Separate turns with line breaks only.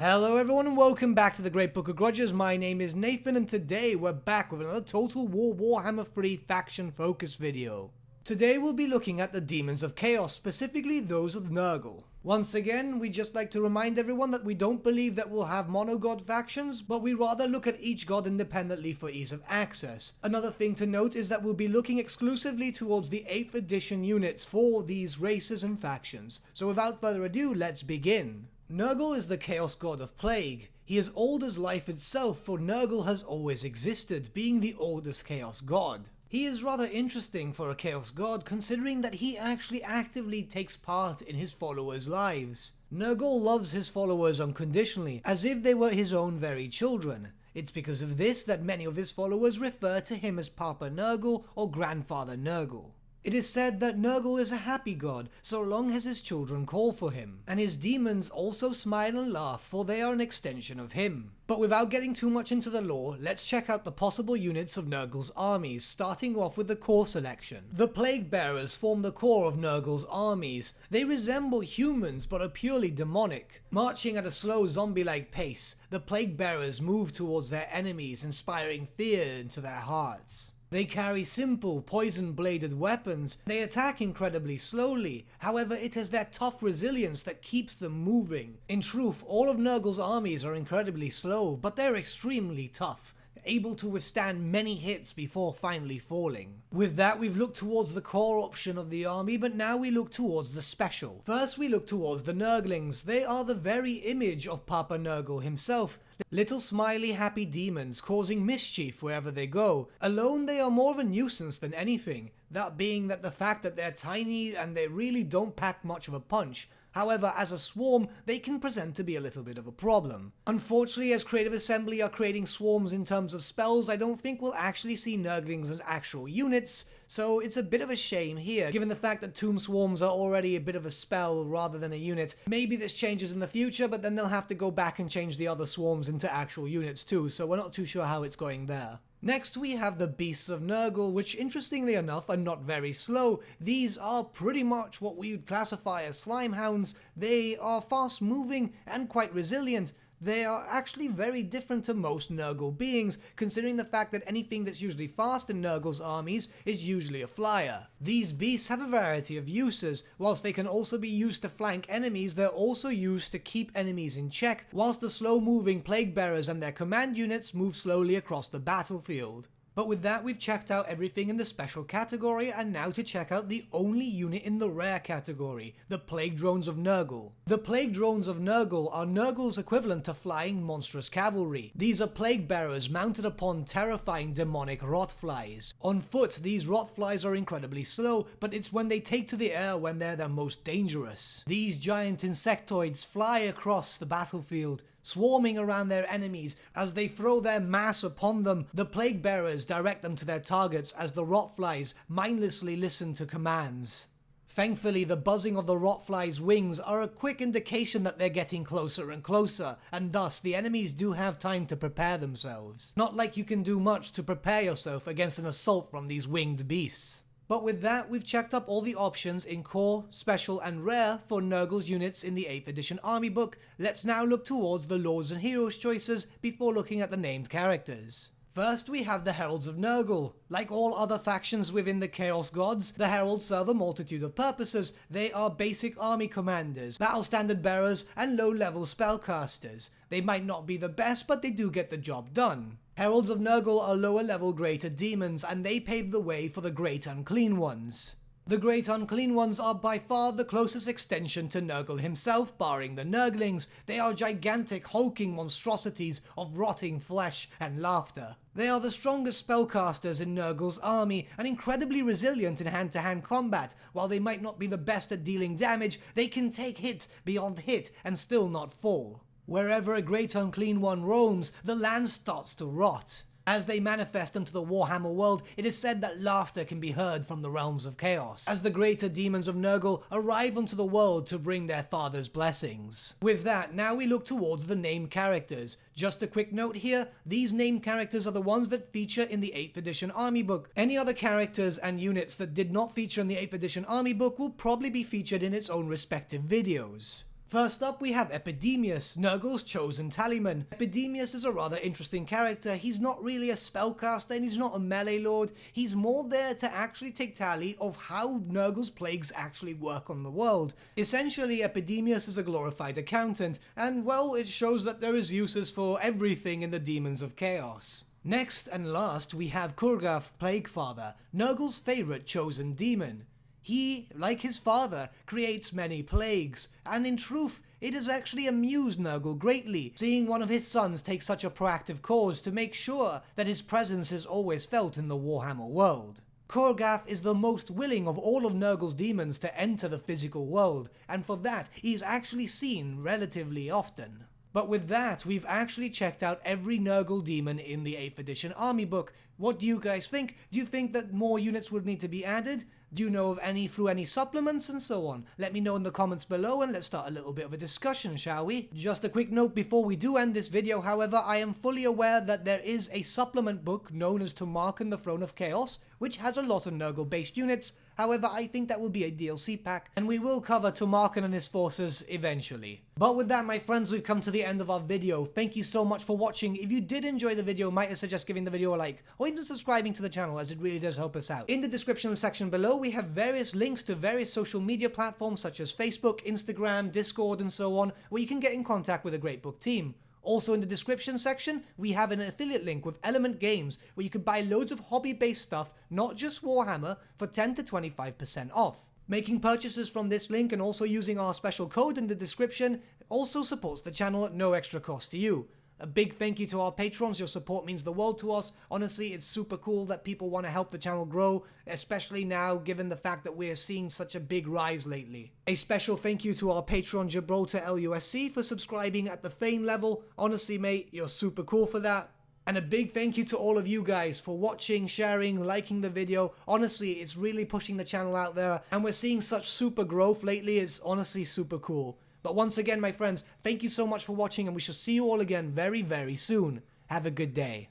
Hello everyone and welcome back to the Great Book of Grudges. My name is Nathan and today we're back with another Total War Warhammer 3 faction focus video. Today we'll be looking at the Demons of Chaos, specifically those of Nurgle. Once again, we just like to remind everyone that we don't believe that we'll have monogod factions, but we rather look at each god independently for ease of access. Another thing to note is that we'll be looking exclusively towards the 8th edition units for these races and factions. So without further ado, let's begin. Nurgle is the Chaos God of Plague. He is old as life itself, for Nurgle has always existed, being the oldest Chaos God. He is rather interesting for a Chaos God, considering that he actually actively takes part in his followers' lives. Nurgle loves his followers unconditionally, as if they were his own very children. It's because of this that many of his followers refer to him as Papa Nurgle or Grandfather Nurgle. It is said that Nurgle is a happy god, so long as his children call for him, and his demons also smile and laugh, for they are an extension of him. But without getting too much into the lore, let's check out the possible units of Nurgle's armies, starting off with the core selection. The Plague Bearers form the core of Nurgle's armies. They resemble humans but are purely demonic. Marching at a slow zombie-like pace, the Plague Bearers move towards their enemies, inspiring fear into their hearts. They carry simple, poison-bladed weapons. They attack incredibly slowly, however it is their tough resilience that keeps them moving. In truth, all of Nurgle's armies are incredibly slow, but they're extremely tough, able to withstand many hits before finally falling. With that, we've looked towards the core option of the army, but now we look towards the special. First, we look towards the Nurglings. They are the very image of Papa Nurgle himself. Little smiley happy demons causing mischief wherever they go. Alone they are more of a nuisance than anything, that being that the fact that they're tiny and they really don't pack much of a punch. However, as a swarm, they can present to be a little bit of a problem. Unfortunately, as Creative Assembly are creating swarms in terms of spells, I don't think we'll actually see Nurglings as actual units, so it's a bit of a shame here, given the fact that Tomb Swarms are already a bit of a spell rather than a unit. Maybe this changes in the future, but then they'll have to go back and change the other swarms into actual units too, so we're not too sure how it's going there. Next we have the Beasts of Nurgle, which interestingly enough are not very slow. These are pretty much what we would classify as slime hounds. They are fast moving and quite resilient. They are actually very different to most Nurgle beings, considering the fact that anything that's usually fast in Nurgle's armies is usually a flyer. These beasts have a variety of uses. Whilst they can also be used to flank enemies, they're also used to keep enemies in check, whilst the slow-moving Plague Bearers and their command units move slowly across the battlefield. But with that, we've checked out everything in the special category, and now to check out the only unit in the rare category, the Plague Drones of Nurgle. The Plague Drones of Nurgle are Nurgle's equivalent to flying monstrous cavalry. These are Plague Bearers mounted upon terrifying demonic rotflies. On foot, these rotflies are incredibly slow, but it's when they take to the air when they're their most dangerous. These giant insectoids fly across the battlefield, swarming around their enemies. As they throw their mass upon them, the Plague Bearers direct them to their targets as the rotflies mindlessly listen to commands. Thankfully, the buzzing of the rotflies' wings are a quick indication that they're getting closer and closer, and thus the enemies do have time to prepare themselves. Not like you can do much to prepare yourself against an assault from these winged beasts. But with that, we've checked up all the options in core, special and rare for Nurgle's units in the 8th edition army book. Let's now look towards the lords and heroes choices before looking at the named characters. First, we have the Heralds of Nurgle. Like all other factions within the Chaos Gods, the Heralds serve a multitude of purposes. They are basic army commanders, battle standard bearers, and low-level spellcasters. They might not be the best, but they do get the job done. Heralds of Nurgle are lower-level greater demons, and they pave the way for the Great Unclean Ones. The Great Unclean Ones are by far the closest extension to Nurgle himself, barring the Nurglings. They are gigantic, hulking monstrosities of rotting flesh and laughter. They are the strongest spellcasters in Nurgle's army, and incredibly resilient in hand-to-hand combat. While they might not be the best at dealing damage, they can take hit beyond hit and still not fall. Wherever a Great Unclean One roams, the land starts to rot. As they manifest into the Warhammer world, it is said that laughter can be heard from the realms of chaos, as the greater demons of Nurgle arrive onto the world to bring their father's blessings. With that, now we look towards the named characters. Just a quick note here, these named characters are the ones that feature in the 8th edition army book. Any other characters and units that did not feature in the 8th edition army book will probably be featured in its own respective videos. First up, we have Epidemius, Nurgle's chosen tallyman. Epidemius is a rather interesting character. He's not really a spellcaster and he's not a melee lord. He's more there to actually take tally of how Nurgle's plagues actually work on the world. Essentially, Epidemius is a glorified accountant, and well, it shows that there is uses for everything in the Demons of Chaos. Next and last, we have Kurgaf, Plaguefather, Nurgle's favourite chosen demon. He, like his father, creates many plagues, and in truth, it has actually amused Nurgle greatly, seeing one of his sons take such a proactive cause to make sure that his presence is always felt in the Warhammer world. Kurgaf is the most willing of all of Nurgle's demons to enter the physical world, and for that, he is actually seen relatively often. But with that, we've actually checked out every Nurgle demon in the 8th edition army book. What do you guys think? Do you think that more units would need to be added? Do you know of any through any supplements and so on? Let me know in the comments below and let's start a little bit of a discussion, shall we? Just a quick note before we do end this video, however, I am fully aware that there is a supplement book known as To Marken the Throne of Chaos, which has a lot of Nurgle based units. However, I think that will be a DLC pack, and we will cover To Marken and his forces eventually. But with that, my friends, we've come to the end of our video. Thank you so much for watching. If you did enjoy the video, might I suggest giving the video a like, or even subscribing to the channel, as it really does help us out. In the description section below, we have various links to various social media platforms such as Facebook, Instagram, Discord, and so on, where you can get in contact with the Great Book team. Also in the description section, we have an affiliate link with Element Games, where you can buy loads of hobby-based stuff, not just Warhammer, for 10 to 25% off. Making purchases from this link and also using our special code in the description also supports the channel at no extra cost to you. A big thank you to our patrons, your support means the world to us. Honestly, it's super cool that people want to help the channel grow, especially now given the fact that we're seeing such a big rise lately. A special thank you to our patron Gibraltar LUSC for subscribing at the Fane level. Honestly mate, you're super cool for that. And a big thank you to all of you guys for watching, sharing, liking the video. Honestly, it's really pushing the channel out there, and we're seeing such super growth lately. It's honestly super cool. But once again, my friends, thank you so much for watching, and we shall see you all again very, very soon. Have a good day.